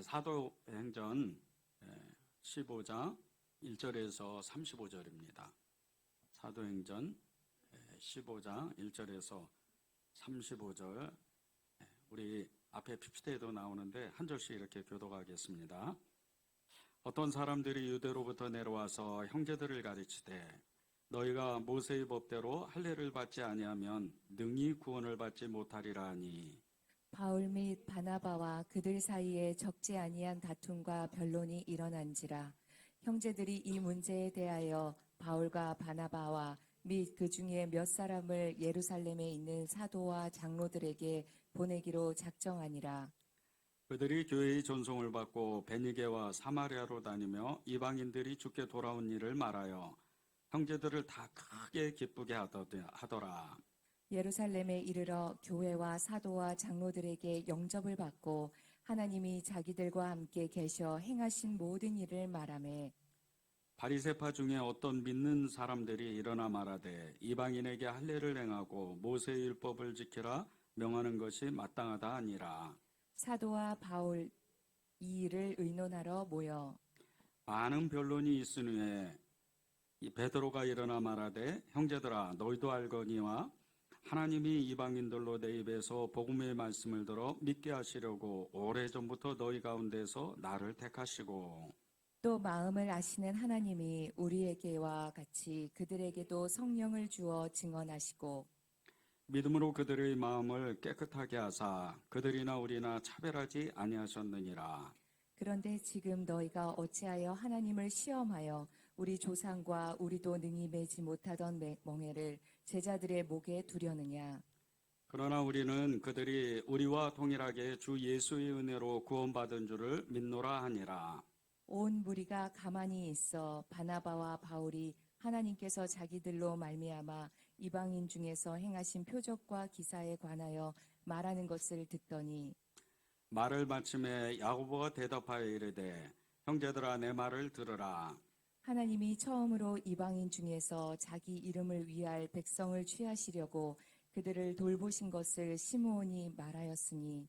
사도행전 15장 1절에서 35절입니다. 사도행전 15장 1절에서 35절, 우리 앞에 PPT에도 나오는데 한 절씩 이렇게 교독하겠습니다. 어떤 사람들이 유대로부터 내려와서 형제들을 가르치되 너희가 모세의 법대로 할례를 받지 아니하면 능히 구원을 받지 못하리라 하니, 바울 및 바나바와 그들 사이에 적지 아니한 다툼과 변론이 일어난지라. 형제들이 이 문제에 대하여 바울과 바나바와 및 그 중에 몇 사람을 예루살렘에 있는 사도와 장로들에게 보내기로 작정하니라. 그들이 교회의 존송을 받고 베니게와 사마리아로 다니며 이방인들이 주께 돌아온 일을 말하여 형제들을 다 크게 기쁘게 하더라. 예루살렘에 이르러 교회와 사도와 장로들에게 영접을 받고 하나님이 자기들과 함께 계셔 행하신 모든 일을 말하매, 바리새파 중에 어떤 믿는 사람들이 일어나 말하되 이방인에게 할례를 행하고 모세의 율법을 지키라 명하는 것이 마땅하다 하니라. 사도와 바울 이 일을 의논하러 모여 많은 변론이 있은 후에 베드로가 일어나 말하되 형제들아, 너희도 알거니와 하나님이 이방인들로 내 입에서 복음의 말씀을 들어 믿게 하시려고 오래전부터 너희 가운데서 나를 택하시고 또 마음을 아시는 하나님이 우리에게와 같이 그들에게도 성령을 주어 증언하시고 믿음으로 그들의 마음을 깨끗하게 하사 그들이나 우리나 차별하지 아니하셨느니라. 그런데 지금 너희가 어찌하여 하나님을 시험하여 우리 조상과 우리도 능히 매지 못하던 멍에를 제자들의 목에 두려느냐. 그러나 우리는 그들이 우리와 동일하게 주 예수의 은혜로 구원받은 줄을 믿노라 하니라. 온 무리가 가만히 있어 바나바와 바울이 하나님께서 자기들로 말미암아 이방인 중에서 행하신 표적과 기사에 관하여 말하는 것을 듣더니, 말을 마침에 야고보가 대답하여 이르되 형제들아, 내 말을 들으라. 하나님이 처음으로 이방인 중에서 자기 이름을 위할 백성을 취하시려고 그들을 돌보신 것을 시므온이 말하였으니,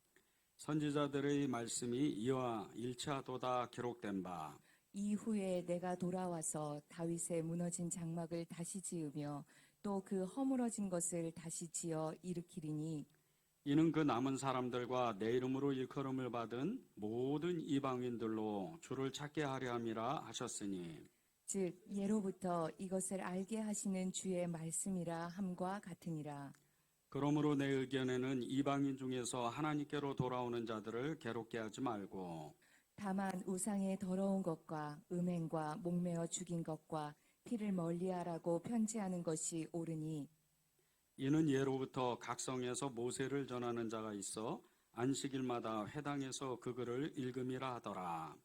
선지자들의 말씀이 이와 일치하도다 기록된 바, 이후에 내가 돌아와서 다윗의 무너진 장막을 다시 지으며 또 그 허물어진 것을 다시 지어 일으키리니, 이는 그 남은 사람들과 내 이름으로 일컬음을 받은 모든 이방인들로 주를 찾게 하려 함이라 하셨으니, 즉 예로부터 이것을 알게 하시는 주의 말씀이라 함과 같으니라. 그러므로 내 의견에는 이방인 중에서 하나님께로 돌아오는 자들을 괴롭게 하지 말고 다만 우상의 더러운 것과 음행과 목매어 죽인 것과 피를 멀리하라고 편지하는 것이 옳으니, 이는 예로부터 각 성에서 모세를 전하는 자가 있어 안식일마다 회당에서 그 글을 읽음이라 하더라.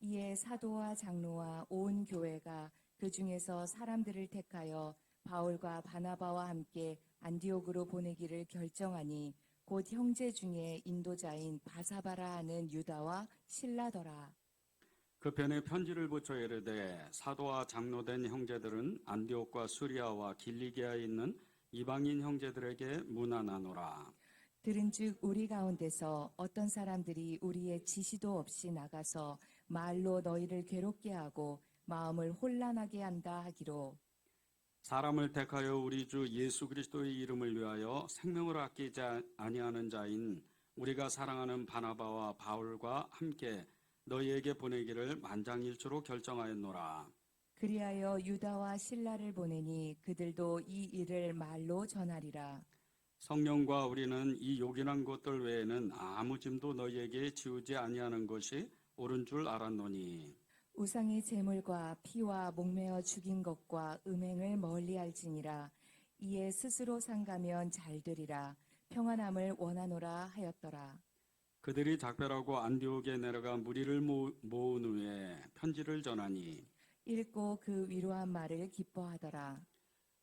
이에 사도와 장로와 온 교회가 그 중에서 사람들을 택하여 바울과 바나바와 함께 안디옥으로 보내기를 결정하니, 곧 형제 중에 인도자인 바사바라 하는 유다와 실라더라. 그 편에 편지를 붙여 이르되 사도와 장로된 형제들은 안디옥과 수리아와 길리기아에 있는 이방인 형제들에게 문안하노라. 들은즉 우리 가운데서 어떤 사람들이 우리의 지시도 없이 나가서 말로 너희를 괴롭게 하고 마음을 혼란하게 한다 하기로, 사람을 택하여 우리 주 예수 그리스도의 이름을 위하여 생명을 아끼지 아니하는 자인 우리가 사랑하는 바나바와 바울과 함께 너희에게 보내기를 만장일치로 결정하였노라. 그리하여 유다와 실라를 보내니 그들도 이 일을 말로 전하리라. 성령과 우리는 이 요긴한 것들 외에는 아무 짐도 너희에게 지우지 아니하는 것이 옳은 줄 알았노니, 우상의 제물과 피와 목매어 죽인 것과 음행을 멀리할지니라. 이에 스스로 상가면 잘되리라. 평안함을 원하노라 하였더라. 그들이 작별하고 안디옥에 내려가 무리를 모은 후에 편지를 전하니, 읽고 그 위로한 말을 기뻐하더라.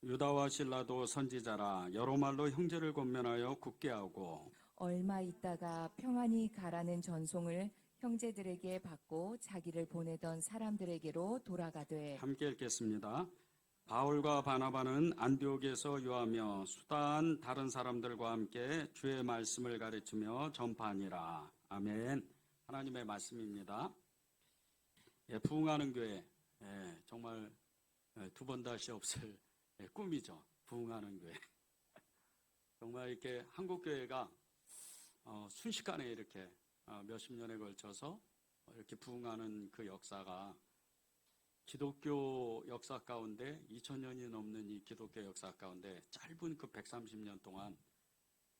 유다와 실라도 선지자라 여러 말로 형제를 권면하여 굳게 하고, 얼마 있다가 평안히 가라는 전송을 형제들에게 받고 자기를 보내던 사람들에게로 돌아가되, 함께 읽겠습니다. 바울과 바나바는 안디옥에서 유하며 수다한 다른 사람들과 함께 주의 말씀을 가르치며 전파하니라. 아멘. 하나님의 말씀입니다. 부흥하는 교회, 정말 두 번 다시 없을 꿈이죠. 부흥하는 교회. 정말 이렇게 한국 교회가 순식간에 이렇게 몇십 년에 걸쳐서 이렇게 부흥하는 그 역사가 기독교 역사 가운데 2000년이 넘는 이 기독교 역사 가운데 짧은 그 130년 동안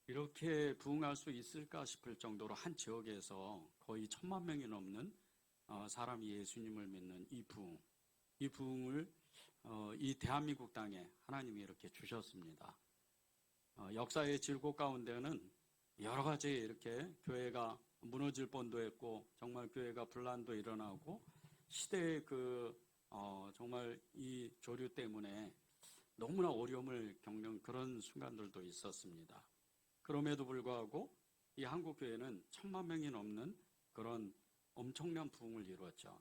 이렇게 부흥할 수 있을까 싶을 정도로 한 지역에서 거의 1000만 명이 넘는 사람이 예수님을 믿는 이 부흥을 이 대한민국 땅에 하나님이 이렇게 주셨습니다. 역사의 질곡 가운데는 여러 가지 이렇게 교회가 무너질 뻔도 했고 정말 교회가 분란도 일어나고 시대의 정말 이 조류 때문에 너무나 어려움을 겪는 그런 순간들도 있었습니다. 그럼에도 불구하고 이 한국교회는 1000만 명이 넘는 그런 엄청난 부흥을 이루었죠.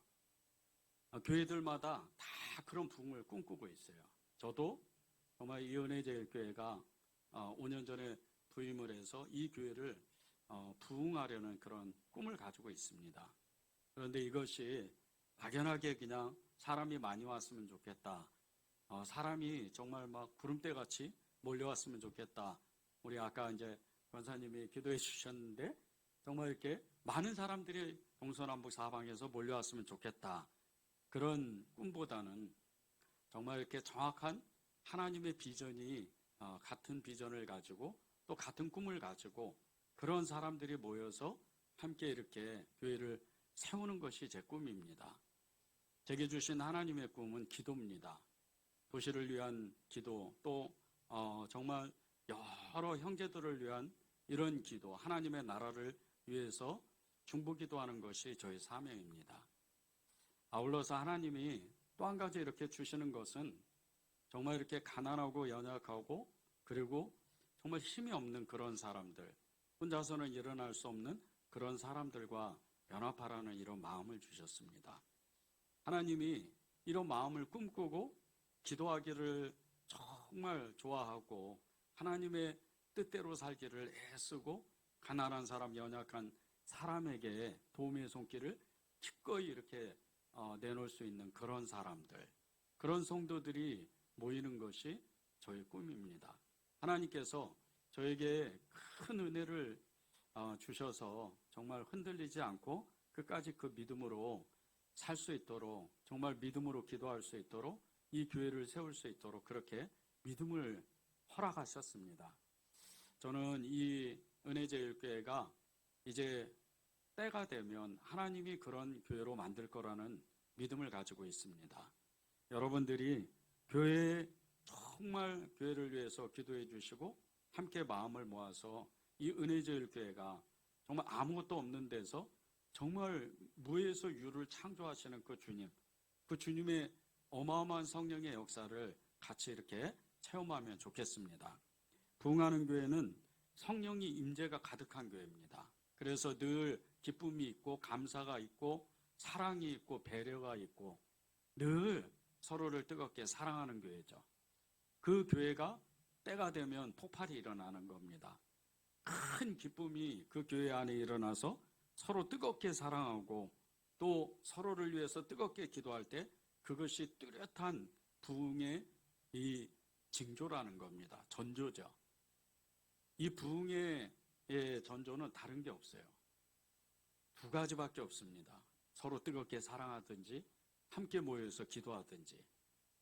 교회들마다 다 그런 부흥을 꿈꾸고 있어요. 저도 정말 이 은혜제일교회가 5년 전에 부임을 해서 이 교회를 부흥하려는 그런 꿈을 가지고 있습니다. 그런데 이것이 막연하게 그냥 사람이 많이 왔으면 좋겠다. 사람이 정말 막 구름대같이 몰려왔으면 좋겠다. 우리 아까 이제 권사님이 기도해 주셨는데 정말 이렇게 많은 사람들이 동서남북 사방에서 몰려왔으면 좋겠다. 그런 꿈보다는 정말 이렇게 정확한 하나님의 비전이 같은 비전을 가지고 또 같은 꿈을 가지고 그런 사람들이 모여서 함께 이렇게 교회를 세우는 것이 제 꿈입니다. 제게 주신 하나님의 꿈은 기도입니다. 도시를 위한 기도, 또 정말 여러 형제들을 위한 이런 기도, 하나님의 나라를 위해서 중보기도하는 것이 저의 사명입니다. 아울러서 하나님이 또 한 가지 이렇게 주시는 것은 정말 이렇게 가난하고 연약하고 그리고 정말 힘이 없는 그런 사람들, 혼자서는 일어날 수 없는 그런 사람들과 연합하라는 이런 마음을 주셨습니다. 하나님이 이런 마음을 꿈꾸고 기도하기를 정말 좋아하고 하나님의 뜻대로 살기를 애쓰고 가난한 사람, 연약한 사람에게 도움의 손길을 기꺼이 이렇게 내놓을 수 있는 그런 사람들, 그런 성도들이 모이는 것이 저의 꿈입니다. 하나님께서 저에게 큰 은혜를 주셔서 정말 흔들리지 않고 끝까지 그 믿음으로 살 수 있도록, 정말 믿음으로 기도할 수 있도록 이 교회를 세울 수 있도록 그렇게 믿음을 허락하셨습니다. 저는 이 은혜제일교회가 이제 때가 되면 하나님이 그런 교회로 만들 거라는 믿음을 가지고 있습니다. 여러분들이 교회에 정말 교회를 위해서 기도해 주시고 함께 마음을 모아서 이 은혜제일교회가 정말 아무것도 없는 데서 정말 무에서 유를 창조하시는 그 주님의 어마어마한 성령의 역사를 같이 이렇게 체험하면 좋겠습니다. 부흥하는 교회는 성령이 임재가 가득한 교회입니다. 그래서 늘 기쁨이 있고 감사가 있고 사랑이 있고 배려가 있고 늘 서로를 뜨겁게 사랑하는 교회죠. 그 교회가 때가 되면 폭발이 일어나는 겁니다. 큰 기쁨이 그 교회 안에 일어나서 서로 뜨겁게 사랑하고 또 서로를 위해서 뜨겁게 기도할 때 그것이 뚜렷한 부흥의 이 징조라는 겁니다. 전조죠. 이 부흥의 전조는 다른 게 없어요. 두 가지밖에 없습니다. 서로 뜨겁게 사랑하든지 함께 모여서 기도하든지.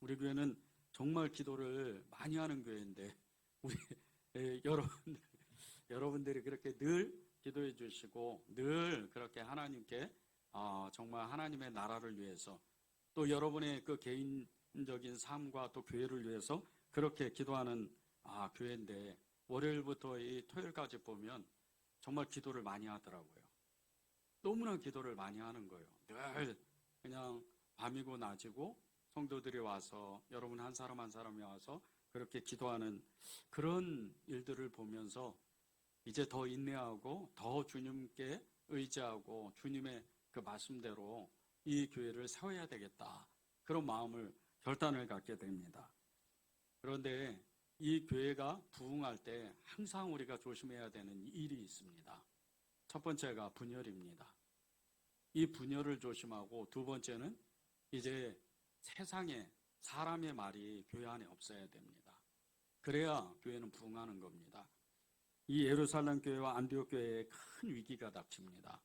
우리 교회는 정말 기도를 많이 하는 교회인데 우리 여러분들이 그렇게 늘 기도해 주시고 늘 그렇게 하나님께 정말 하나님의 나라를 위해서 또 여러분의 그 개인적인 삶과 또 교회를 위해서 그렇게 기도하는 교회인데 월요일부터 이 토요일까지 보면 정말 기도를 많이 하더라고요. 너무나 기도를 많이 하는 거예요. 늘 그냥 밤이고 낮이고 성도들이 와서 여러분 한 사람 한 사람이 와서 그렇게 기도하는 그런 일들을 보면서 이제 더 인내하고 더 주님께 의지하고 주님의 그 말씀대로 이 교회를 세워야 되겠다. 그런 마음을 결단을 갖게 됩니다. 그런데 이 교회가 부흥할 때 항상 우리가 조심해야 되는 일이 있습니다. 첫 번째가 분열입니다. 이 분열을 조심하고, 두 번째는 이제 세상에 사람의 말이 교회 안에 없어야 됩니다. 그래야 교회는 부흥하는 겁니다. 이 예루살렘 교회와 안디옥 교회에 큰 위기가 닥칩니다.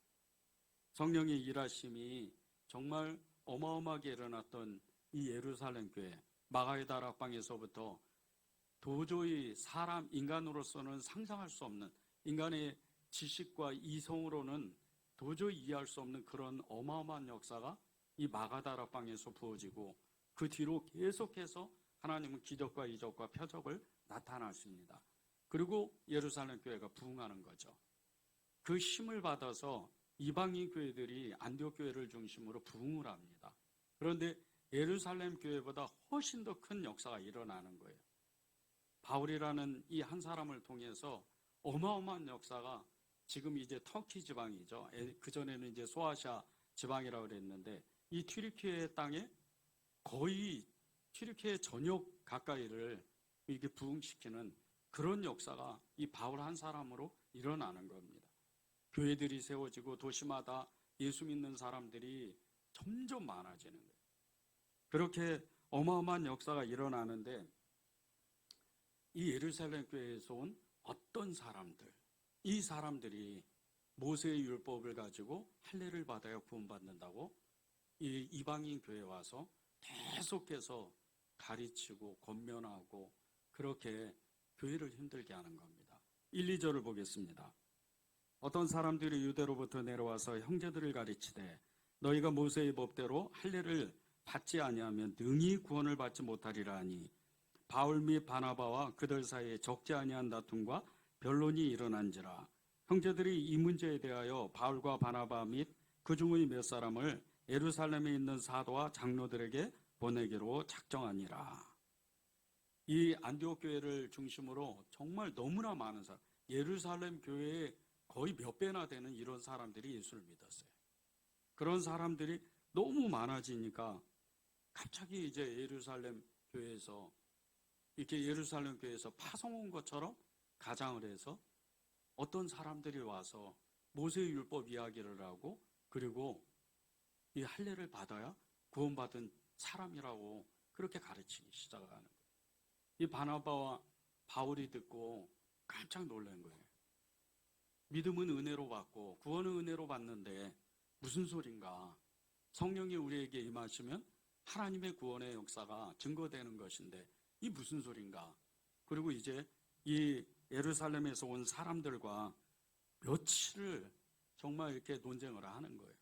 성령의 일하심이 정말 어마어마하게 일어났던 이 예루살렘 교회, 마가의 다락방에서부터 도저히 인간으로서는 상상할 수 없는, 인간의 지식과 이성으로는 도저히 이해할 수 없는 그런 어마어마한 역사가 이 마가다락방에서 부어지고, 그 뒤로 계속해서 하나님은 기적과 이적과 표적을 나타나십니다. 그리고 예루살렘 교회가 부흥하는 거죠. 그 힘을 받아서 이방인 교회들이 안디옥 교회를 중심으로 부흥을 합니다. 그런데 예루살렘 교회보다 훨씬 더 큰 역사가 일어나는 거예요. 바울이라는 이 한 사람을 통해서 어마어마한 역사가, 지금 이제 터키 지방이죠. 그전에는 이제 소아시아 지방이라고 그랬는데, 이 튀르키예 땅에 거의 튀르키예 전역 가까이를 이렇게 부흥시키는 그런 역사가 이 바울 한 사람으로 일어나는 겁니다. 교회들이 세워지고 도시마다 예수 믿는 사람들이 점점 많아지는 거예요. 그렇게 어마어마한 역사가 일어나는데, 이 예루살렘 교회에서 온 어떤 사람들, 이 사람들이 모세의 율법을 가지고 할례를 받아야 구원받는다고 이 이방인 교회에 와서 계속해서 가르치고 권면하고 그렇게 교회를 힘들게 하는 겁니다. 1, 2절을 보겠습니다. 어떤 사람들이 유대로부터 내려와서 형제들을 가르치되 너희가 모세의 법대로 할례를 받지 아니하면 능히 구원을 받지 못하리라 하니, 바울 및 바나바와 그들 사이에 적지 아니한 다툼과 변론이 일어난지라. 형제들이 이 문제에 대하여 바울과 바나바 및 그 중의 몇 사람을 예루살렘에 있는 사도와 장로들에게 보내기로 작정하니라. 이 안디옥 교회를 중심으로 정말 너무나 많은 사람, 예루살렘 교회에 거의 몇 배나 되는 이런 사람들이 예수를 믿었어요. 그런 사람들이 너무 많아지니까 갑자기 이제 예루살렘 교회에서 파송 온 것처럼 가장을 해서 어떤 사람들이 와서 모세의 율법 이야기를 하고, 그리고 이 할례를 받아야 구원받은 사람이라고 그렇게 가르치기 시작하는 거예요. 이 바나바와 바울이 듣고 깜짝 놀란 거예요. 믿음은 은혜로 받고 구원은 은혜로 받는데 무슨 소린가? 성령이 우리에게 임하시면 하나님의 구원의 역사가 증거되는 것인데 이 무슨 소린가? 그리고 이제 이 예루살렘에서 온 사람들과 며칠을 정말 이렇게 논쟁을 하는 거예요.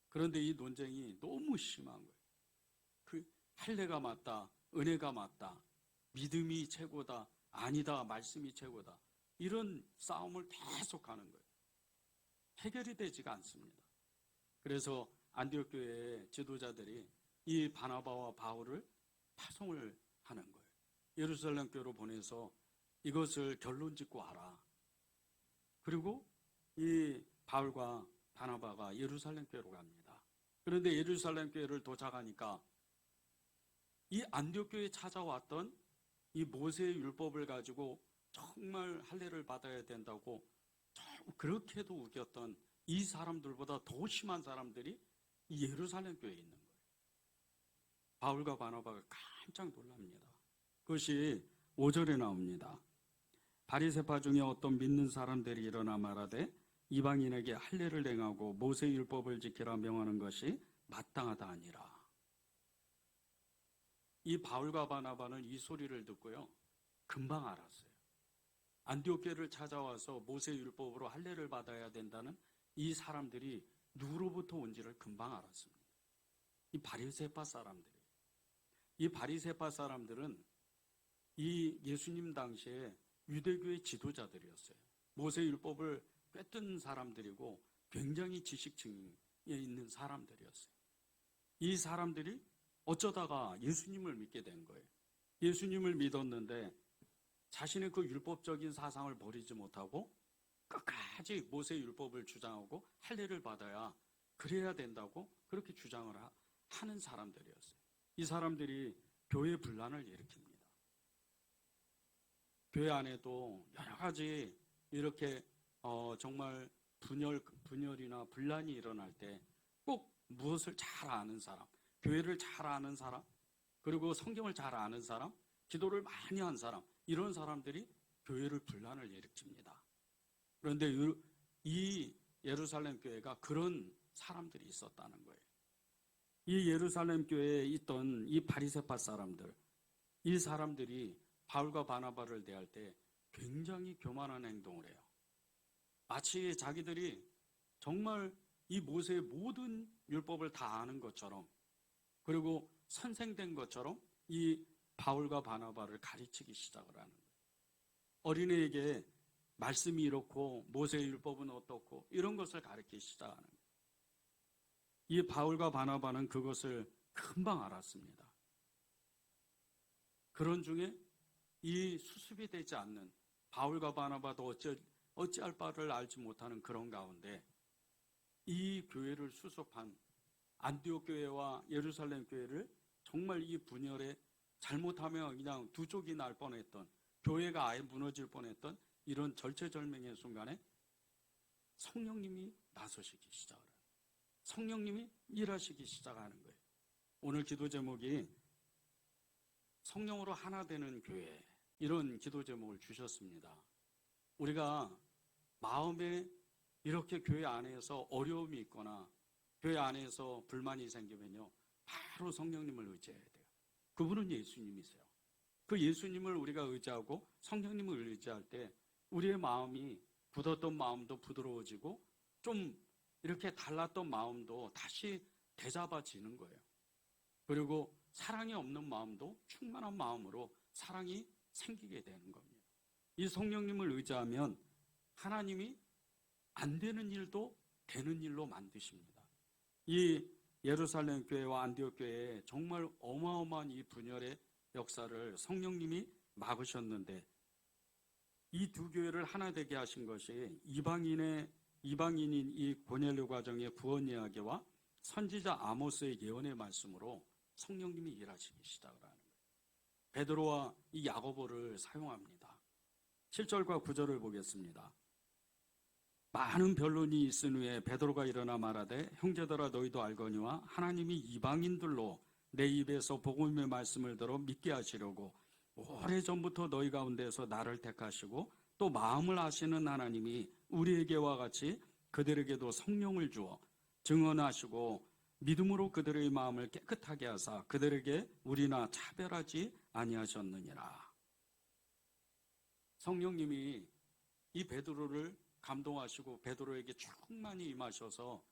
그런데 이 논쟁이 너무 심한 거예요. 그 할례가 맞다, 은혜가 맞다, 믿음이 최고다, 아니다, 말씀이 최고다, 이런 싸움을 계속하는 거예요. 해결이 되지가 않습니다. 그래서 안디옥 교회의 지도자들이 이 바나바와 바울을 파송을 하는 거예요. 예루살렘 교회로 보내서 이것을 결론 짓고 와라. 그리고 이 바울과 바나바가 예루살렘 교회로 갑니다. 그런데 예루살렘 교회를 도착하니까 이 안디옥 교회에 찾아왔던 이 모세의 율법을 가지고 정말 할례를 받아야 된다고 그렇게도 우겼던 이 사람들보다 더 심한 사람들이 이 예루살렘 교회에 있는 거예요. 바울과 바나바가 깜짝 놀랍니다. 그것이 5절에 나옵니다. 바리새파 중에 어떤 믿는 사람들이 일어나 말하되 이방인에게 할례를 행하고 모세의 율법을 지키라 명하는 것이 마땅하다 아니라. 이 바울과 바나바는 이 소리를 듣고요, 금방 알았어요. 안디옥 교회를 찾아와서 모세의 율법으로 할례를 받아야 된다는 이 사람들이 누구로부터 온지를 금방 알았습니다. 이 바리새파 사람들이. 이 바리새파 사람들은 이 예수님 당시에 유대교의 지도자들이었어요. 모세의 율법을 꿰뜬 사람들이고 굉장히 지식층에 있는 사람들이었어요. 이 사람들이 어쩌다가 예수님을 믿게 된 거예요. 예수님을 믿었는데 자신의 그 율법적인 사상을 버리지 못하고 끝까지 모세의 율법을 주장하고 할례를 받아야 그래야 된다고 그렇게 주장을 하는 사람들이었어요. 이 사람들이 교회 분란을 일으킵니다. 교회 안에도 여러 가지 이렇게 정말 분열이나 분란이 일어날 때 꼭 무엇을 잘 아는 사람, 교회를 잘 아는 사람, 그리고 성경을 잘 아는 사람, 기도를 많이 한 사람, 이런 사람들이 교회를 분란을 일으킵니다. 그런데 이 예루살렘 교회가 그런 사람들이 있었다는 거예요. 이 예루살렘 교회에 있던 이 바리새파 사람들, 이 사람들이 바울과 바나바를 대할 때 굉장히 교만한 행동을 해요. 마치 자기들이 정말 이 모세의 모든 율법을 다 아는 것처럼, 그리고 선생된 것처럼 이 바울과 바나바를 가르치기 시작을 하는 거예요. 어린애에게 말씀이 이렇고 모세의 율법은 어떻고 이런 것을 가르치기 시작하는 거예요. 이 바울과 바나바는 그것을 금방 알았습니다. 그런 중에 이 수습이 되지 않는 바울과 바나바도 어찌할 바를 알지 못하는 그런 가운데 이 교회를 수습한 안디옥 교회와 예루살렘 교회를 정말 이 분열에 잘못하면 그냥 두 쪽이 날 뻔했던, 교회가 아예 무너질 뻔했던 이런 절체절명의 순간에 성령님이 나서시기 시작을 해요. 성령님이 일하시기 시작하는 거예요. 오늘 기도 제목이 성령으로 하나 되는 교회, 이런 기도 제목을 주셨습니다. 우리가 마음에 이렇게 교회 안에서 어려움이 있거나 교회 안에서 불만이 생기면요, 바로 성령님을 의지해야 돼요. 그분은 예수님이세요. 그 예수님을 우리가 의지하고 성령님을 의지할 때 우리의 마음이 굳었던 마음도 부드러워지고 좀 이렇게 달랐던 마음도 다시 되잡아지는 거예요. 그리고 사랑이 없는 마음도 충만한 마음으로 사랑이 생기게 되는 겁니다. 이 성령님을 의지하면 하나님이 안 되는 일도 되는 일로 만드십니다. 이 예루살렘 교회와 안디옥 교회에 정말 어마어마한 이 분열의 역사를 성령님이 막으셨는데, 이 두 교회를 하나 되게 하신 것이 이방인인 이 고넬료 가정의 구원 이야기와 선지자 아모스의 예언의 말씀으로 성령님이 일하시기 시작을 하는 거예요. 베드로와 이 야고보를 사용합니다. 7절과 9절을 보겠습니다. 많은 변론이 있은 후에 베드로가 일어나 말하되 형제들아 너희도 알거니와 하나님이 이방인들로 내 입에서 복음의 말씀을 들어 믿게 하시려고 오래전부터 너희 가운데서 나를 택하시고 또 마음을 아시는 하나님이 우리에게와 같이 그들에게도 성령을 주어 증언하시고 믿음으로 그들의 마음을 깨끗하게 하사 그들에게 우리나 차별하지 아니하셨느니라. 성령님이 이 베드로를 감동하시고 베드로에게 충만히 임하셔서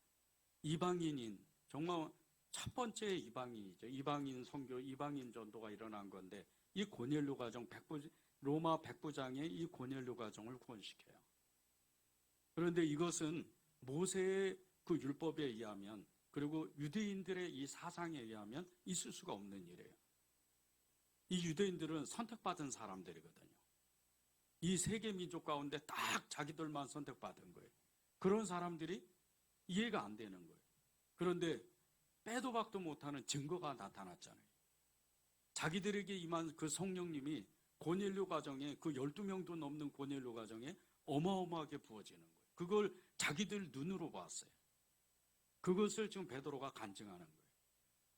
이방인인, 정말 첫 번째 이방인이죠. 이방인 선교, 이방인 전도가 일어난 건데 이 고넬료 가정, 로마 백부장의 이 고넬료 가정을 구원시켜요. 그런데 이것은 모세의 그 율법에 의하면, 그리고 유대인들의 이 사상에 의하면 있을 수가 없는 일이에요. 이 유대인들은 선택받은 사람들이거든요. 이 세계 민족 가운데 딱 자기들만 선택받은 거예요. 그런 사람들이 이해가 안 되는 거예요. 그런데 빼도 박도 못하는 증거가 나타났잖아요. 자기들에게 임한 그 성령님이 고넬료 가정에, 그 12명도 넘는 고넬료 가정에 어마어마하게 부어지는 거예요. 그걸 자기들 눈으로 봤어요. 그것을 지금 베드로가 간증하는 거예요.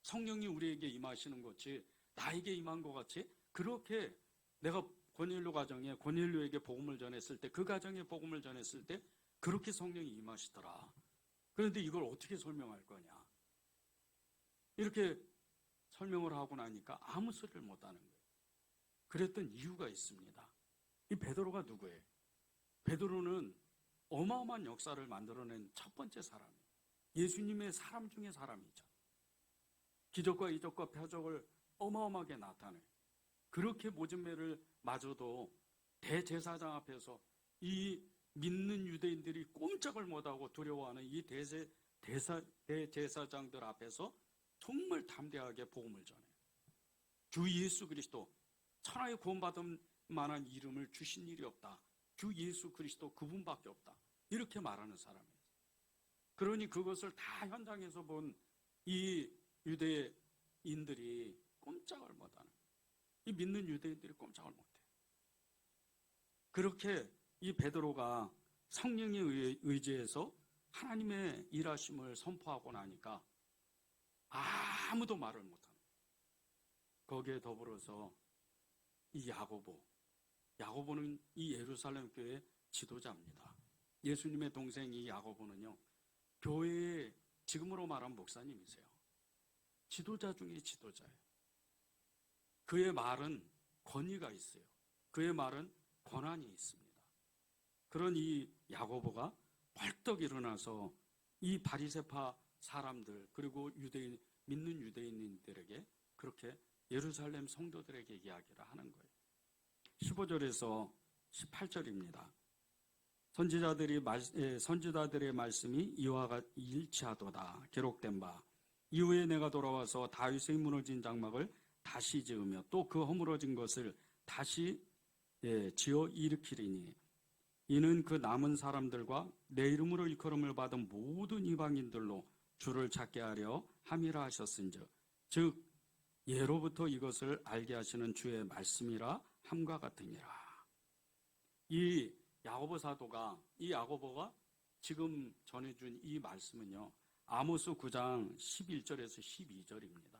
성령이 우리에게 임하시는 것이, 나에게 임한 것 같이, 그렇게 내가 고넬료 가정에, 고넬료에게 복음을 전했을 때, 그 가정에 복음을 전했을 때 그렇게 성령이 임하시더라. 그런데 이걸 어떻게 설명할 거냐, 이렇게 설명을 하고 나니까 아무 소리를 못하는 거예요. 그랬던 이유가 있습니다. 이 베드로가 누구예요? 베드로는 어마어마한 역사를 만들어낸 첫 번째 사람이에요. 예수님의 사람 중에 사람이죠. 기적과 이적과 표적을 어마어마하게 나타내요. 그렇게 모진 매를 마저도 대제사장 앞에서 이 믿는 유대인들이 꼼짝을 못하고 두려워하는 이 대제사장들 앞에서 정말 담대하게 복음을 전해요. 주 예수 그리스도, 천하에 구원받을 만한 이름을 주신 일이 없다. 주 예수 그리스도 그분밖에 없다. 이렇게 말하는 사람이에요. 그러니 그것을 다 현장에서 본 이 유대인들이 꼼짝을 못하는, 이 믿는 유대인들이 꼼짝을 못해요. 그렇게 이 베드로가 성령에 의지해서 하나님의 일하심을 선포하고 나니까 아무도 말을 못합니다. 거기에 더불어서 이 야고보는 이 예루살렘 교회의 지도자입니다. 예수님의 동생 이 야고보는요, 교회의 지금으로 말하면 목사님이세요. 지도자 중에 지도자예요. 그의 말은 권위가 있어요. 그의 말은 권한이 있습니다. 그런 이 야고보가 벌떡 일어나서 이 바리새파 사람들 그리고 믿는 유대인들에게 그렇게 예루살렘 성도들에게 이야기를 하는 거예요. 15절에서 18절입니다. 선지자들의 말씀이 이와 일치하도다 기록된 바 이후에 내가 돌아와서 다윗의 무너진 장막을 다시 지으며 또 그 허물어진 것을 다시 지어 일으키리니 이는 그 남은 사람들과 내 이름으로 일컬음을 받은 모든 이방인들로 주를 찾게 하려 함이라 하셨은즉 즉 예로부터 이것을 알게 하시는 주의 말씀이라 함과 같으니라. 이 야고보 사도가 이 야고보가 지금 전해준 이 말씀은요, 아모스 9장 11절에서 12절입니다.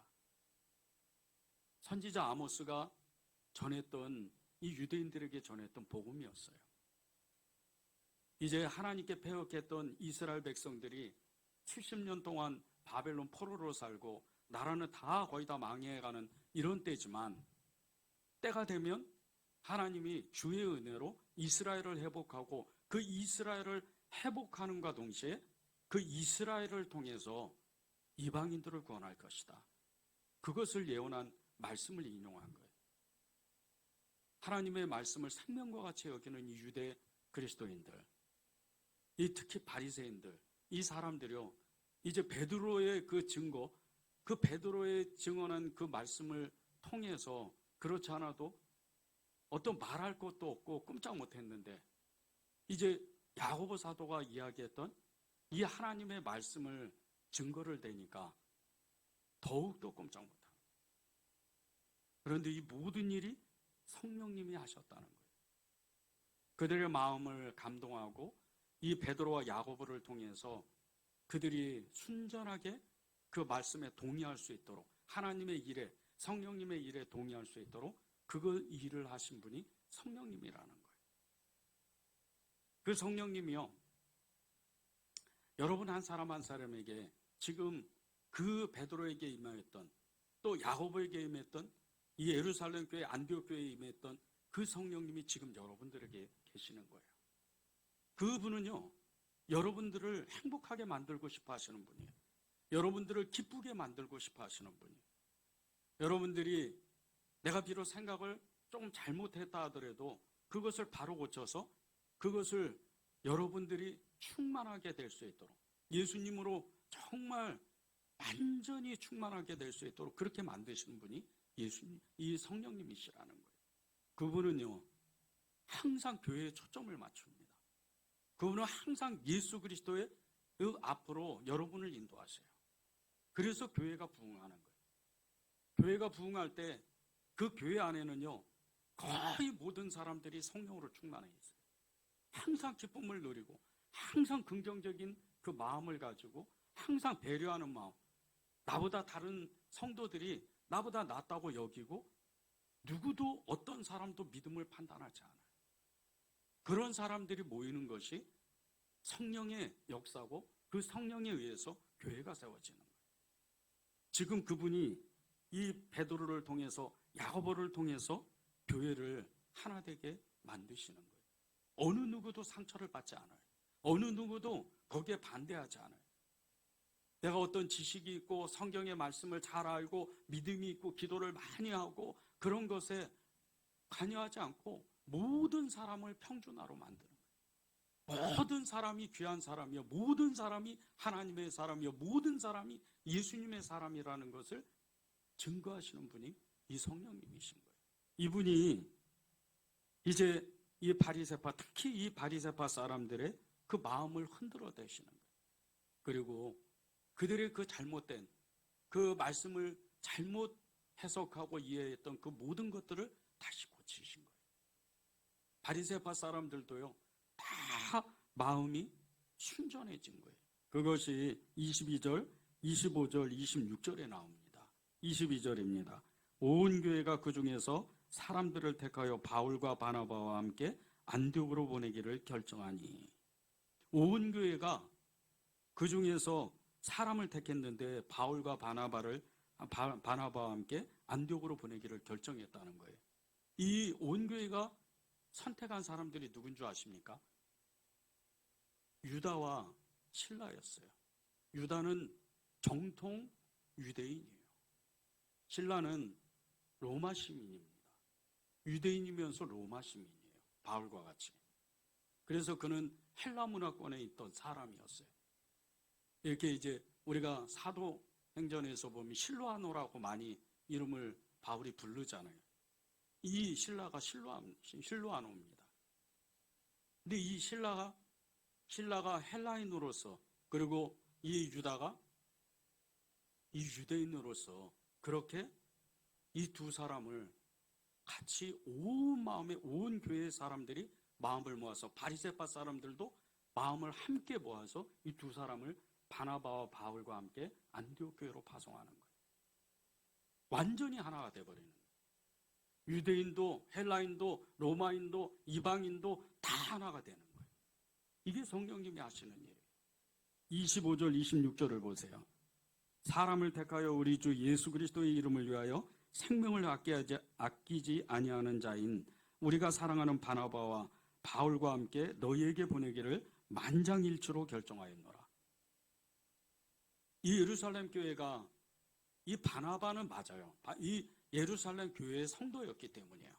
선지자 아모스가 전했던 이 유대인들에게 전했던 복음이었어요. 이제 하나님께 패역했던 이스라엘 백성들이 70년 동안 바벨론 포로로 살고 나라는 다 거의 다 망해가는 이런 때지만 때가 되면 하나님이 주의 은혜로 이스라엘을 회복하고 그 이스라엘을 회복하는과 동시에 그 이스라엘을 통해서 이방인들을 구원할 것이다. 그것을 예언한 말씀을 인용한 거예요. 하나님의 말씀을 생명과 같이 여기는 이 유대 그리스도인들, 이 특히 바리새인들, 이 사람들이요, 이제 베드로의 그 증거, 그 베드로의 증언한 그 말씀을 통해서 그렇지 않아도 어떤 말할 것도 없고 꼼짝 못했는데 이제 야고보 사도가 이야기했던 이 하나님의 말씀을 증거를 대니까 더욱더 꼼짝 못합니다. 그런데 이 모든 일이 성령님이 하셨다는 거예요. 그들의 마음을 감동하고 이 베드로와 야고보를 통해서 그들이 순전하게 그 말씀에 동의할 수 있도록 하나님의 일에 성령님의 일에 동의할 수 있도록 그 일을 하신 분이 성령님이라는 거예요. 그 성령님이요, 여러분 한 사람 한 사람에게 지금 그 베드로에게 임하였던 또 야고보에게 임했던 이 예루살렘 교회 안디옥 교회에 임했던 그 성령님이 지금 여러분들에게 계시는 거예요. 그분은요, 여러분들을 행복하게 만들고 싶어 하시는 분이에요. 여러분들을 기쁘게 만들고 싶어 하시는 분이에요. 여러분들이 내가 비록 생각을 좀 잘못했다 하더라도 그것을 바로 고쳐서 그것을 여러분들이 충만하게 될 수 있도록 예수님으로 정말 완전히 충만하게 될 수 있도록 그렇게 만드시는 분이 예수님, 이 성령님이시라는 거예요. 그분은요, 항상 교회에 초점을 맞춥니다. 그분은 항상 예수 그리스도의 그 앞으로 여러분을 인도하세요. 그래서 교회가 부흥하는 거예요. 교회가 부흥할 때 그 교회 안에는요, 거의 모든 사람들이 성령으로 충만해 있어요. 항상 기쁨을 누리고 항상 긍정적인 그 마음을 가지고 항상 배려하는 마음, 나보다 다른 성도들이 나보다 낫다고 여기고 누구도 어떤 사람도 믿음을 판단하지 않아요. 그런 사람들이 모이는 것이 성령의 역사고 그 성령에 의해서 교회가 세워지는 거예요. 지금 그분이 이 베드로를 통해서 야고보를 통해서 교회를 하나 되게 만드시는 거예요. 어느 누구도 상처를 받지 않아요. 어느 누구도 거기에 반대하지 않아요. 내가 어떤 지식이 있고 성경의 말씀을 잘 알고 믿음이 있고 기도를 많이 하고 그런 것에 관여하지 않고 모든 사람을 평준화로 만드는 거예요. 모든 사람이 귀한 사람이요, 모든 사람이 하나님의 사람이요, 모든 사람이 예수님의 사람이라는 것을 증거하시는 분이 이 성령님이신 거예요. 이분이 이제 이 바리새파, 특히 이 바리새파 사람들의 그 마음을 흔들어 대시는 거예요. 그리고 그들의 그 잘못된 그 말씀을 잘못 해석하고 이해했던 그 모든 것들을 다시 고치신 거예요. 바리새파 사람들도요, 다 마음이 순전해진 거예요. 그것이 22절, 25절, 26절에 나옵니다. 22절입니다. 온 교회가 그 중에서 사람들을 택하여 바울과 바나바와 함께 안디옥으로 보내기를 결정하니, 온 교회가 그 중에서 사람을 택했는데 바울과 바나바와 함께 안디옥으로 보내기를 결정했다는 거예요. 이 온 교회가 선택한 사람들이 누군 줄 아십니까? 유다와 실라였어요. 유다는 정통 유대인이에요. 실라는 로마 시민입니다. 유대인이면서 로마 시민이에요. 바울과 같이. 그래서 그는 헬라 문화권에 있던 사람이었어요. 이렇게 이제 우리가 사도행전에서 보면 실로아노라고 많이 이름을 바울이 부르잖아요. 이 신라가 실로아노입니다. 근데 이 신라가 헬라인으로서, 그리고 이 유다가 이 유대인으로서 그렇게 이 두 사람을 같이 온 마음에, 온 교회 사람들이 마음을 모아서, 바리새파 사람들도 마음을 함께 모아서 이 두 사람을 바나바와 바울과 함께 안디옥 교회로 파송하는 거예요. 완전히 하나가 돼버리는 거예요. 유대인도 헬라인도 로마인도 이방인도 다 하나가 되는 거예요. 이게 성령님이 하시는 일이에요. 25절 26절을 보세요. 사람을 택하여 우리 주 예수 그리스도의 이름을 위하여 생명을 아끼지 아니하는 자인 우리가 사랑하는 바나바와 바울과 함께 너희에게 보내기를 만장일치로 결정하였노라. 이 예루살렘 교회가, 이 바나바는 맞아요. 이 예루살렘 교회의 성도였기 때문이에요.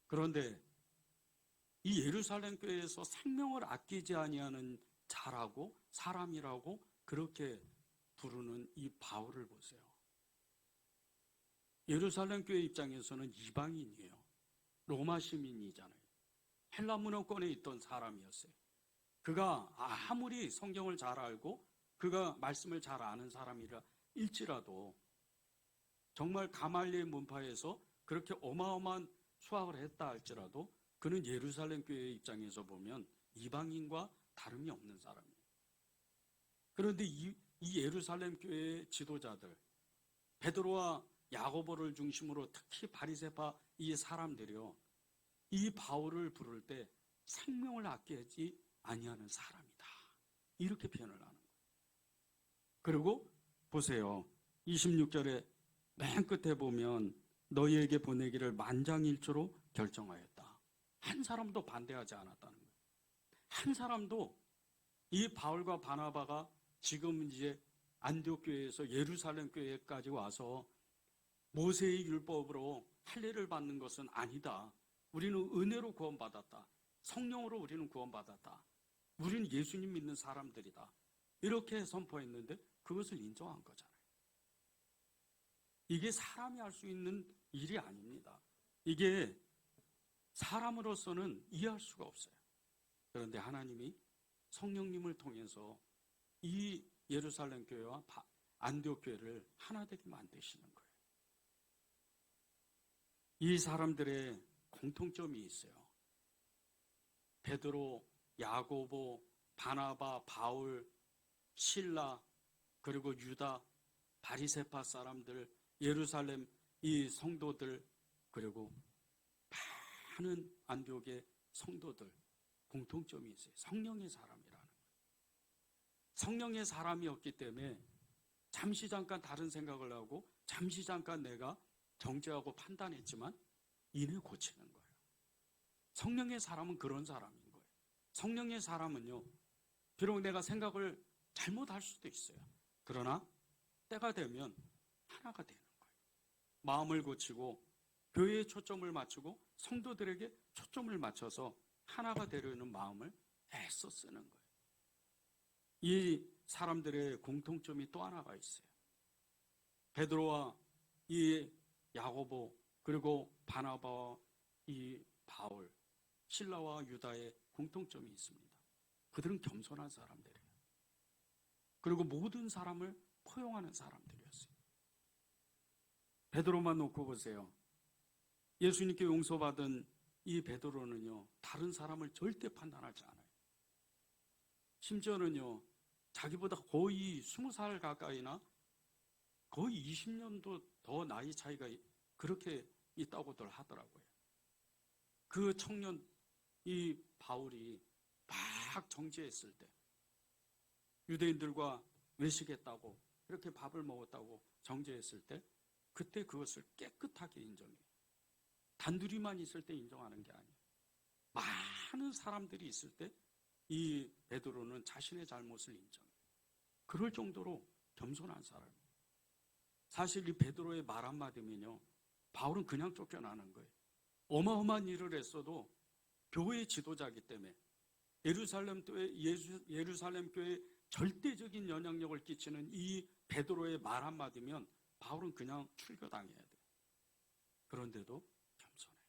그런데 이 예루살렘 교회에서 생명을 아끼지 아니하는 자라고, 사람이라고 그렇게 부르는 이 바울을 보세요. 예루살렘 교회 입장에서는 이방인이에요. 로마 시민이잖아요. 헬라 문화권에 있던 사람이었어요. 그가 아무리 성경을 잘 알고 그가 말씀을 잘 아는 사람이라 일지라도, 정말 가말리엘 문파에서 그렇게 어마어마한 수학을 했다 할지라도 그는 예루살렘 교회 입장에서 보면 이방인과 다름이 없는 사람이에요. 그런데 이 예루살렘 교회의 지도자들, 베드로와 야고보를 중심으로 특히 바리새파 이 사람들이요, 이 바울을 부를 때 생명을 아끼지 아니하는 사람이다, 이렇게 표현을 하는 거예요. 그리고 보세요. 26절에 맨 끝에 보면 너희에게 보내기를 만장일치로 결정하였다. 한 사람도 반대하지 않았다는 거예요. 한 사람도 이 바울과 바나바가 지금 이제 안디옥 교회에서 예루살렘 교회까지 와서 모세의 율법으로 할례를 받는 것은 아니다. 우리는 은혜로 구원받았다. 성령으로 우리는 구원받았다. 우리는 예수님 믿는 사람들이다. 이렇게 선포했는데 그것을 인정한 거잖아요. 이게 사람이 할 수 있는 일이 아닙니다. 이게 사람으로서는 이해할 수가 없어요. 그런데 하나님이 성령님을 통해서 이 예루살렘 교회와 안디옥 교회를 하나 되게 만드시는 거예요. 이 사람들의 공통점이 있어요. 베드로, 야고보, 바나바, 바울, 실라, 그리고 유다, 바리새파 사람들, 예루살렘 이 성도들, 그리고 많은 안디옥의 성도들, 공통점이 있어요. 성령의 사람이라는 거예요. 성령의 사람이었기 때문에 잠시 잠깐 다른 생각을 하고 잠시 잠깐 내가 정죄하고 판단했지만 이내 고치는 거예요. 성령의 사람은 그런 사람인 거예요. 성령의 사람은요, 비록 내가 생각을 잘못할 수도 있어요. 그러나 때가 되면 하나가 되는 거예요. 마음을 고치고 교회에 초점을 맞추고 성도들에게 초점을 맞춰서 하나가 되려는 마음을 애써 쓰는 거예요. 이 사람들의 공통점이 또 하나가 있어요. 베드로와 이 야고보, 그리고 바나바와 이 바울, 실라와 유다의 공통점이 있습니다. 그들은 겸손한 사람들이에요. 그리고 모든 사람을 포용하는 사람들이었어요. 베드로만 놓고 보세요. 예수님께 용서받은 이 베드로는요, 다른 사람을 절대 판단하지 않아요. 심지어는요, 자기보다 거의 20살 가까이나 거의 20년도 더 나이 차이가 그렇게 있다고들 하더라고요. 그 청년, 이 바울이 막 정죄했을 때, 유대인들과 외식했다고, 그렇게 밥을 먹었다고 정죄했을 때, 그때 그것을 깨끗하게 인정해요. 단둘이만 있을 때 인정하는 게 아니에요. 많은 사람들이 있을 때 이 베드로는 자신의 잘못을 인정해요. 그럴 정도로 겸손한 사람이에요. 사실 이 베드로의 말 한마디면요, 바울은 그냥 쫓겨나는 거예요. 어마어마한 일을 했어도 교회 지도자이기 때문에 예루살렘 교회에 절대적인 영향력을 끼치는 이 베드로의 말 한마디면 바울은 그냥 출교당해야 돼요. 그런데도 겸손해요.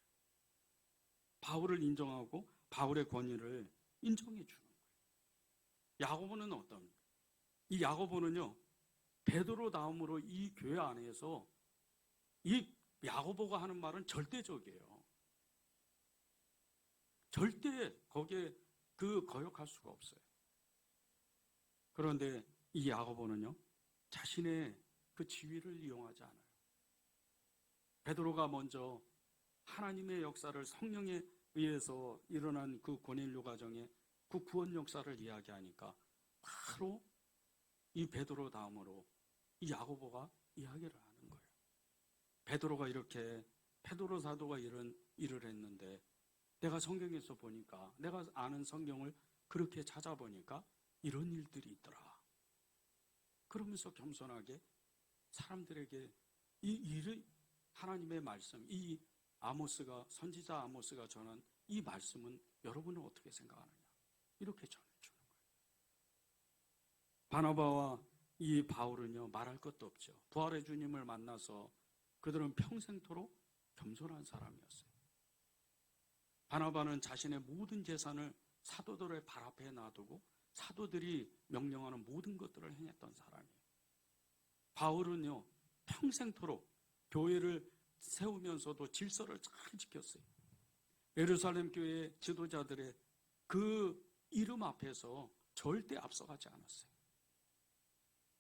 바울을 인정하고 바울의 권위를 인정해 주는 거예요. 야고보는 어떤? 이 야고보는요, 베드로 다음으로 이 교회 안에서 이 야고보가 하는 말은 절대적이에요. 절대 거기에 거역할 수가 없어요. 그런데 이 야고보는요, 자신의 그 지위를 이용하지 않아요. 베드로가 먼저 하나님의 역사를 성령에 의해서 일어난 그 고넬료 가정의 그 구원 역사를 이야기하니까 바로 이 베드로 다음으로 이 야고보가 이야기를 하는 거예요. 베드로가 이렇게, 베드로 사도가 이런 일을 했는데 내가 성경에서 보니까, 내가 아는 성경을 그렇게 찾아보니까 이런 일들이 있더라. 그러면서 겸손하게 사람들에게 이 일을, 하나님의 말씀, 이 아모스가, 선지자 아모스가 전한 이 말씀은 여러분은 어떻게 생각하느냐, 이렇게 전해주는 거예요. 바나바와 이 바울은요, 말할 것도 없죠. 부활의 주님을 만나서 그들은 평생토록 겸손한 사람이었어요. 바나바는 자신의 모든 재산을 사도들의 발 앞에 놔두고 사도들이 명령하는 모든 것들을 행했던 사람이에요. 바울은요, 평생토록 교회를 세우면서도 질서를 잘 지켰어요. 예루살렘 교회 지도자들의 그 이름 앞에서 절대 앞서가지 않았어요.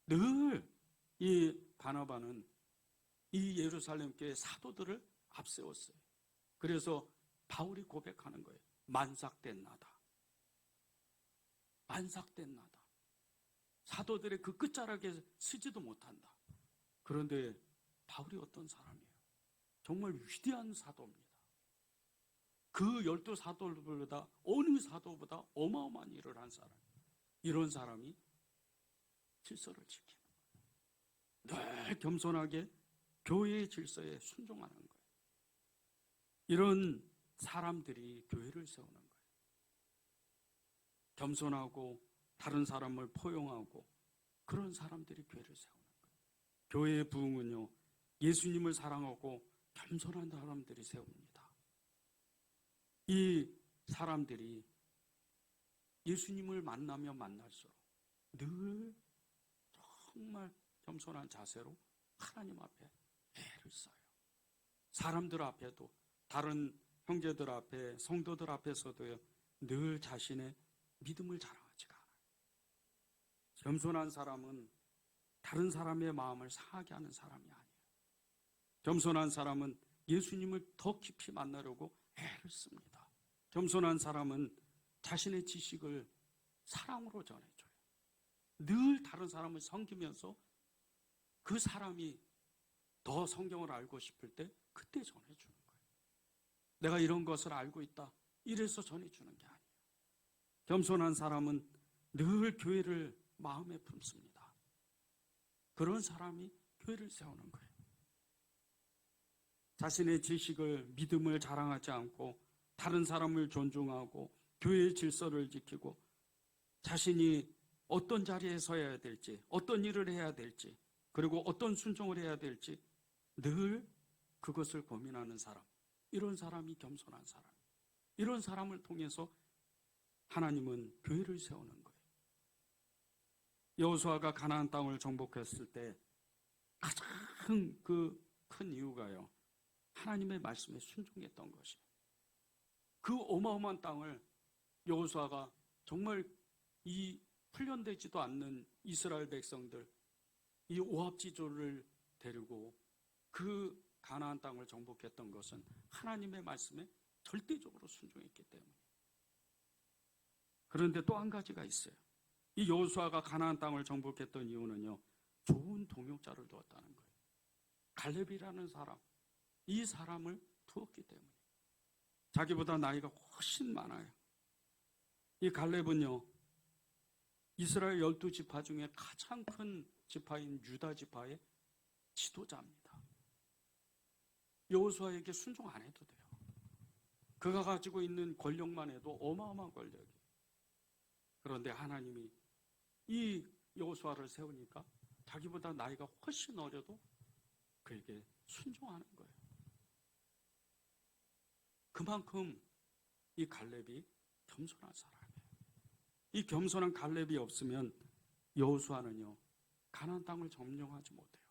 늘 이 바나바는 이 예루살렘 교회 사도들을 앞세웠어요. 그래서 바울이 고백하는 거예요. 만삭된 나다. 만삭된 나다. 사도들의 그 끝자락에 서지도 못한다. 그런데 바울이 어떤 사람이에요? 정말 위대한 사도입니다. 그 12사도들보다 어느 사도보다 어마어마한 일을 한 사람. 이런 사람이 질서를 지키는 거예요. 늘 겸손하게 교회의 질서에 순종하는 거예요. 이런 사람들이 교회를 세우는 거예요. 겸손하고 다른 사람을 포용하고 그런 사람들이 교회를 세우는 거예요. 교회의 부흥은요, 예수님을 사랑하고 겸손한 사람들이 세웁니다. 이 사람들이 예수님을 만나면 만날수록 늘 정말 겸손한 자세로 하나님 앞에 애를 써요. 사람들 앞에도, 다른 형제들 앞에, 성도들 앞에서도요, 늘 자신의 믿음을 자랑하지가 않아요. 겸손한 사람은 다른 사람의 마음을 상하게 하는 사람이 아니에요. 겸손한 사람은 예수님을 더 깊이 만나려고 애를 씁니다. 겸손한 사람은 자신의 지식을 사랑으로 전해줘요. 늘 다른 사람을 섬기면서 그 사람이 더 성경을 알고 싶을 때 그때 전해주는 거예요. 내가 이런 것을 알고 있다, 이래서 전해주는 게 아니에요. 겸손한 사람은 늘 교회를 마음에 품습니다. 그런 사람이 교회를 세우는 거예요. 자신의 지식을, 믿음을 자랑하지 않고 다른 사람을 존중하고 교회의 질서를 지키고 자신이 어떤 자리에 서야 될지, 어떤 일을 해야 될지, 그리고 어떤 순종을 해야 될지 늘 그것을 고민하는 사람, 이런 사람이 겸손한 사람. 이런 사람을 통해서 하나님은 교회를 세우는 거예요. 여호수아가 가나안 땅을 정복했을 때 가장 큰 이유가요, 하나님의 말씀에 순종했던 것이에요. 그 어마어마한 땅을 여호수아가 정말 이 훈련되지도 않는 이스라엘 백성들, 이 오합지졸을 데리고 그 가나안 땅을 정복했던 것은 하나님의 말씀에 절대적으로 순종했기 때문에. 그런데 또 한 가지가 있어요. 이 여호수아가 가나안 땅을 정복했던 이유는요, 좋은 동역자를 두었다는 거예요. 갈렙이라는 사람, 이 사람을 두었기 때문에. 자기보다 나이가 훨씬 많아요. 이 갈렙은요, 이스라엘 12지파 중에 가장 큰 지파인 유다 지파의 지도자입니다. 여호수아에게 순종 안 해도 돼요. 그가 가지고 있는 권력만 해도 어마어마한 권력이에요. 그런데 하나님이 이 여호수아를 세우니까 자기보다 나이가 훨씬 어려도 그에게 순종하는 거예요. 그만큼 이 갈렙이 겸손한 사람이에요. 이 겸손한 갈렙이 없으면 여호수아는요, 가나안 땅을 점령하지 못해요.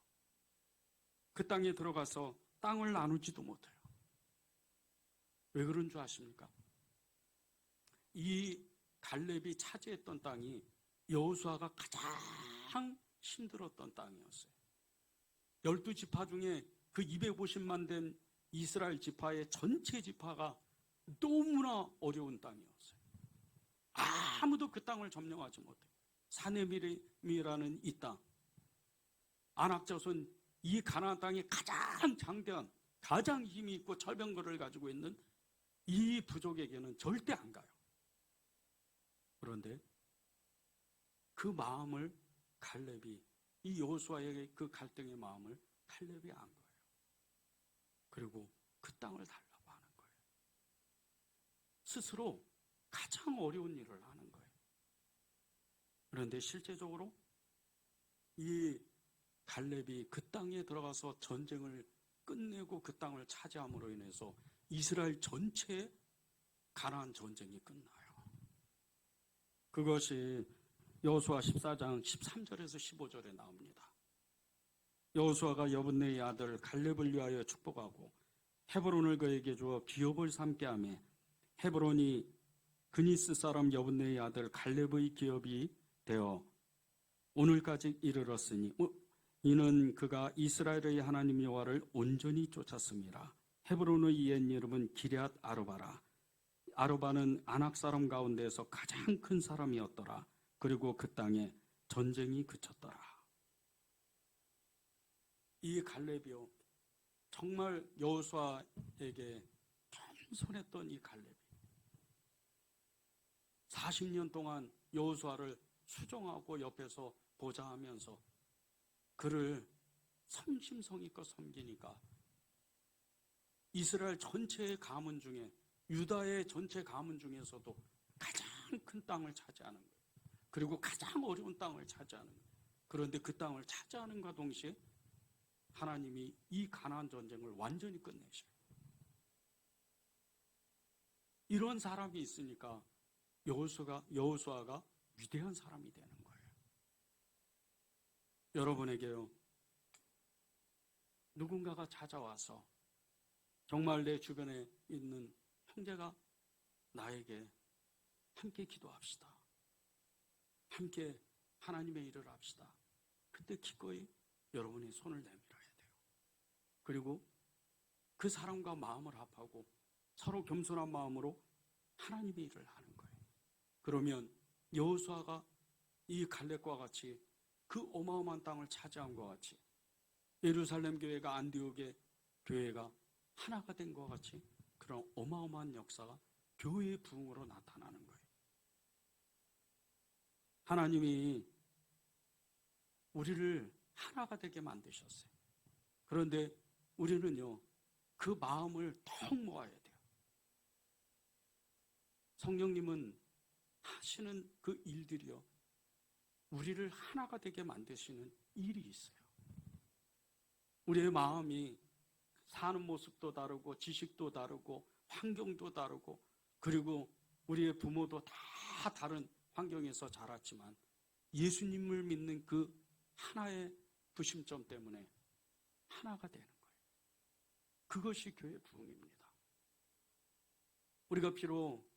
그 땅에 들어가서 땅을 나누지도 못해요. 왜 그런 줄 아십니까? 이 갈렙이 차지했던 땅이 여호수아가 가장 힘들었던 땅이었어요. 12지파 중에 그 250만 된 이스라엘 지파의 전체 지파가 너무나 어려운 땅이었어요. 아무도 그 땅을 점령하지 못해요. 사네미라는 이 땅, 아낙자손, 이 가나안 땅이 가장 장대한, 가장 힘이 있고 철병거를 가지고 있는 이 부족에게는 절대 안 가요. 그런데 그 마음을 갈렙이, 이 여호수아의 그 갈등의 마음을 갈렙이 안 거예요. 그리고 그 땅을 달라고 하는 거예요. 스스로 가장 어려운 일을 하는 거예요. 그런데 실제적으로 이 갈렙이 그 땅에 들어가서 전쟁을 끝내고 그 땅을 차지함으로 인해서 이스라엘 전체의 가나안 전쟁이 끝나요. 그것이 여호수아 14장 13절에서 15절에 나옵니다. 여호수아가 여분네의 아들 갈렙을 위하여 축복하고 헤브론을 그에게 주어 기업을 삼게 하며 헤브론이 그니스 사람 여분네의 아들 갈렙의 기업이 되어 오늘까지 이르렀으니 이는 그가 이스라엘의 하나님 여호와를 온전히 쫓았습니다. 헤브론의 옛 이름은 기럇 아르바라. 아르바는 아낙 사람 가운데서 가장 큰 사람이었더라. 그리고 그 땅에 전쟁이 그쳤더라. 이 갈렙이요, 정말 여호수아에게 겸손했던 이 갈렙이 40년 동안 여호수아를 수종하고 옆에서 보좌하면서 그를 성심성의껏 섬기니까 이스라엘 전체의 가문 중에, 유다의 전체 가문 중에서도 가장 큰 땅을 차지하는 거예요. 그리고 가장 어려운 땅을 차지하는 거예요. 그런데 그 땅을 차지하는과 동시에 하나님이 이 가나안 전쟁을 완전히 끝내셔요. 이런 사람이 있으니까 여호수아가 위대한 사람이 되는 거예요. 여러분에게요, 누군가가 찾아와서 정말 내 주변에 있는 형제가 나에게 함께 기도합시다, 함께 하나님의 일을 합시다. 그때 기꺼이 여러분이 손을 내밀어야 돼요. 그리고 그 사람과 마음을 합하고 서로 겸손한 마음으로 하나님의 일을 하는 거예요. 그러면 여호수아가 이 갈렙과 같이 그 어마어마한 땅을 차지함과 같이 예루살렘 교회가 안디옥의 교회가 하나가 된 것 같이 그런 어마어마한 역사가 교회의 부흥으로 나타나는 거예요. 하나님이 우리를 하나가 되게 만드셨어요. 그런데 우리는요, 그 마음을 더 모아야 돼요. 성령님은 하시는 그 일들이요, 우리를 하나가 되게 만드시는 일이 있어요. 우리의 마음이 사는 모습도 다르고 지식도 다르고 환경도 다르고, 그리고 우리의 부모도 다 다른 환경에서 자랐지만 예수님을 믿는 그 하나의 부심점 때문에 하나가 되는 거예요. 그것이 교회 부흥입니다. 우리가 비록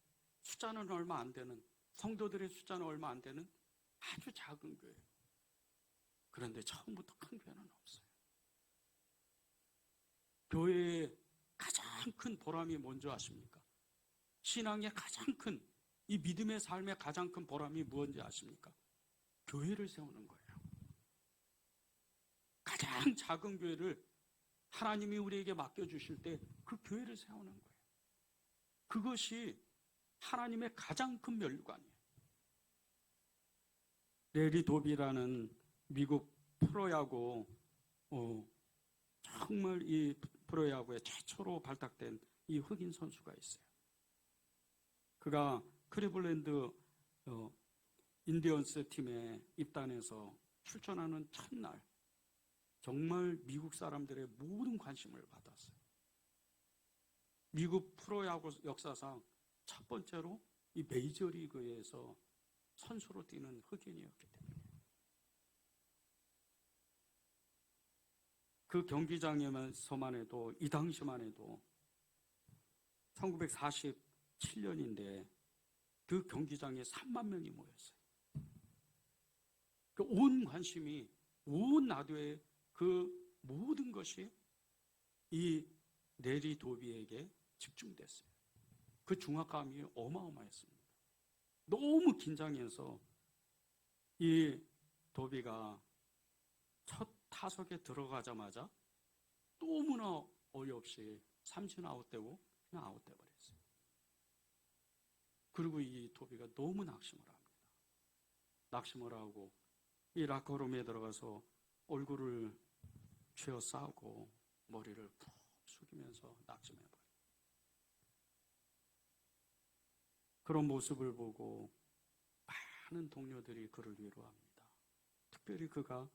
숫자는 얼마 안 되는 성도들의 숫자는 얼마 안 되는 아주 작은 교회. 그런데 처음부터 큰 교회는 없어요. 교회의 가장 큰 보람이 뭔지 아십니까? 신앙의 가장 큰, 이 믿음의 삶의 가장 큰 보람이 무엇인지 아십니까? 교회를 세우는 거예요. 가장 작은 교회를 하나님이 우리에게 맡겨주실 때 그 교회를 세우는 거예요. 그것이 하나님의 가장 큰 면류관이에요. 레리 도비라는 미국 프로야구, 정말 이 프로야구에 최초로 발탁된 이 흑인 선수가 있어요. 그가 클리블랜드 인디언스 팀에 입단해서 출전하는 첫날 정말 미국 사람들의 모든 관심을 받았어요. 미국 프로야구 역사상 첫 번째로 이 메이저리그에서 선수로 뛰는 흑인이었기 때문에 그 경기장에서만 해도 이 당시만 해도 1947년인데 그 경기장에 3만 명이 모였어요. 그 온 관심이 온 라디오의 그 모든 것이 이 레리 도비에게 집중됐어요. 그 중압감이 어마어마했습니다. 너무 긴장해서 이 도비가 첫 타석에 들어가자마자 너무나 어이없이 삼진 아웃되고 그냥 아웃돼 버렸어요. 그리고 이 도비가 너무 낙심을 합니다. 낙심을 하고 이 라커룸에 들어가서 얼굴을 쥐어싸고 머리를 푹 숙이면서 낙심해버려요. 그런 모습을 보고 많은 동료들이 그를 위로합니다. 특별히 그가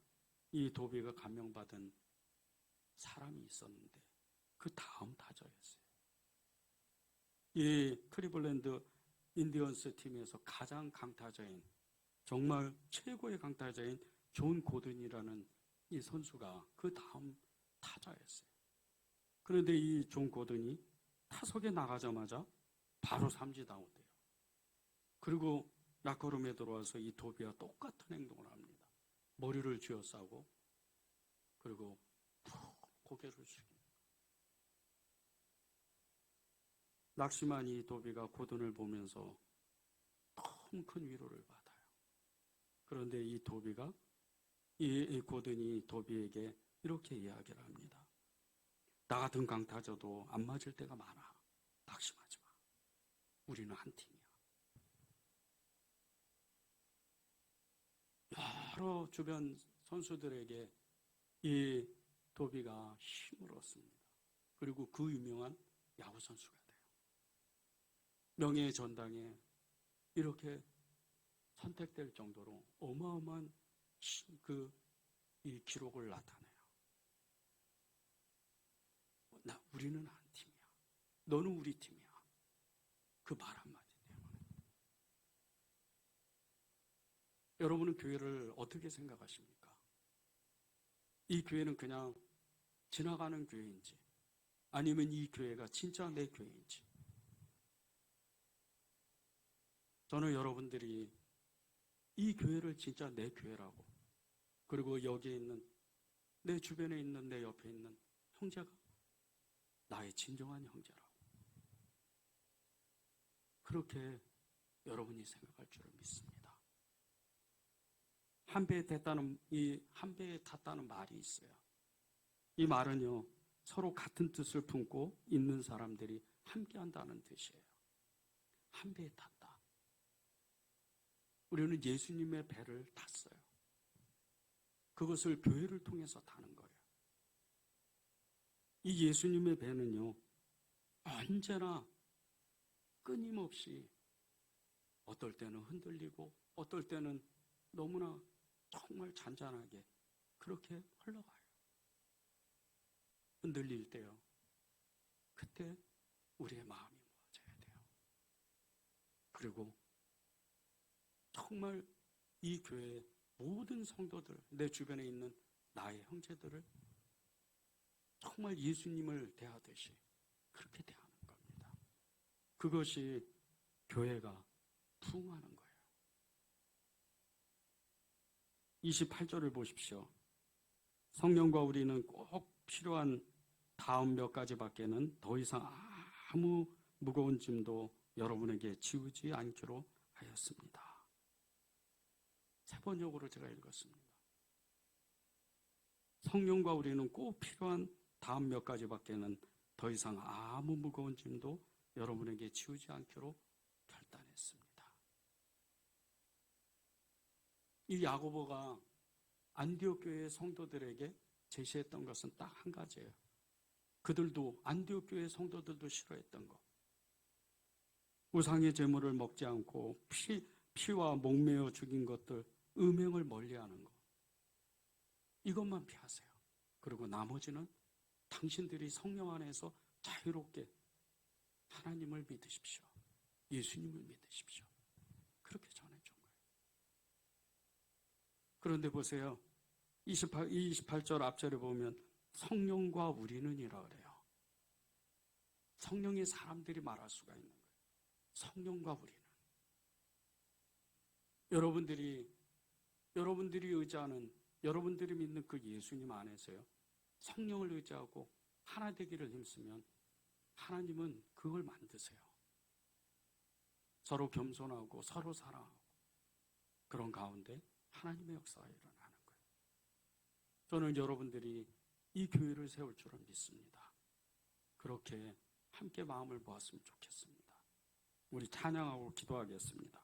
이 도비가 감명받은 사람이 있었는데 그 다음 타자였어요. 이 클리블랜드 인디언스 팀에서 가장 강타자인, 정말 최고의 강타자인 존 고든이라는 이 선수가 그 다음 타자였어요. 그런데 이 존 고든이 타석에 나가자마자 바로 삼진 아웃돼요. 그리고 라커룸에 들어와서 이 도비와 똑같은 행동을 합니다. 머리를 쥐어싸고 그리고 푹 고개를 숙입니다. 낙심한 이 도비가 고든을 보면서 너무 큰 위로를 받아요. 그런데 이 도비가 이 고든이 도비에게 이렇게 이야기를 합니다. 나 같은 강타자도 안 맞을 때가 많아. 낙심하지 마. 우리는 한 팀이야. 여러 주변 선수들에게 이 도비가 힘을 얻습니다. 그리고 그 유명한 야구 선수가 돼요. 명예의 전당에 이렇게 선택될 정도로 어마어마한 이 기록을 나타내요. 우리는 한 팀이야. 너는 우리 팀이야. 그 말 한마디 때문에. 여러분은 교회를 어떻게 생각하십니까? 이 교회는 그냥 지나가는 교회인지, 아니면 이 교회가 진짜 내 교회인지. 저는 여러분들이 이 교회를 진짜 내 교회라고, 그리고 여기에 있는, 내 주변에 있는, 내 옆에 있는 형제가 나의 진정한 형제라고, 그렇게 여러분이 생각할 줄을 믿습니다. 한 배에 탔다는 말이 있어요. 이 말은요, 서로 같은 뜻을 품고 있는 사람들이 함께 한다는 뜻이에요. 한 배에 탔다. 우리는 예수님의 배를 탔어요. 그것을 교회를 통해서 타는 거예요. 이 예수님의 배는요, 언제나 끊임없이 어떨 때는 흔들리고 어떨 때는 너무나 정말 잔잔하게 그렇게 흘러가요. 흔들릴 때요, 그때 우리의 마음이 모아져야 돼요. 그리고 정말 이 교회의 모든 성도들, 내 주변에 있는 나의 형제들을 정말 예수님을 대하듯이 그렇게 대하는 겁니다. 그것이 교회가 부흥하는 거예요. 28절을 보십시오. 성령과 우리는 꼭 필요한 다음 몇 가지밖에는 더 이상 아무 무거운 짐도 여러분에게 지우지 않기로 하였습니다. 세 번역으로 제가 읽었습니다. 성령과 우리는 꼭 필요한 다음 몇 가지밖에는 더 이상 아무 무거운 짐도 여러분에게 지우지 않기로 결단했습니다. 이 야고보가 안디옥 교회 성도들에게 제시했던 것은 딱 한 가지예요. 그들도 안디옥 교회 성도들도 싫어했던 것. 우상의 제물을 먹지 않고 피와 목매어 죽인 것들, 음행을 멀리하는 것. 이것만 피하세요. 그리고 나머지는 당신들이 성령 안에서 자유롭게 하나님을 믿으십시오. 예수님을 믿으십시오. 그렇게 전해준 거예요. 그런데 보세요. 28절 앞절에 보면 성령과 우리는이라 그래요. 성령이 사람들이 말할 수가 있는 거예요. 성령과 우리는. 여러분들이 의지하는, 여러분들이 믿는 그 예수님 안에서요. 성령을 의지하고 하나 되기를 힘쓰면 하나님은 그걸 만드세요. 서로 겸손하고 서로 사랑하고 그런 가운데 하나님의 역사가 일어나는 거예요. 저는 여러분들이 이 교회를 세울 줄은 믿습니다. 그렇게 함께 마음을 모았으면 좋겠습니다. 우리 찬양하고 기도하겠습니다.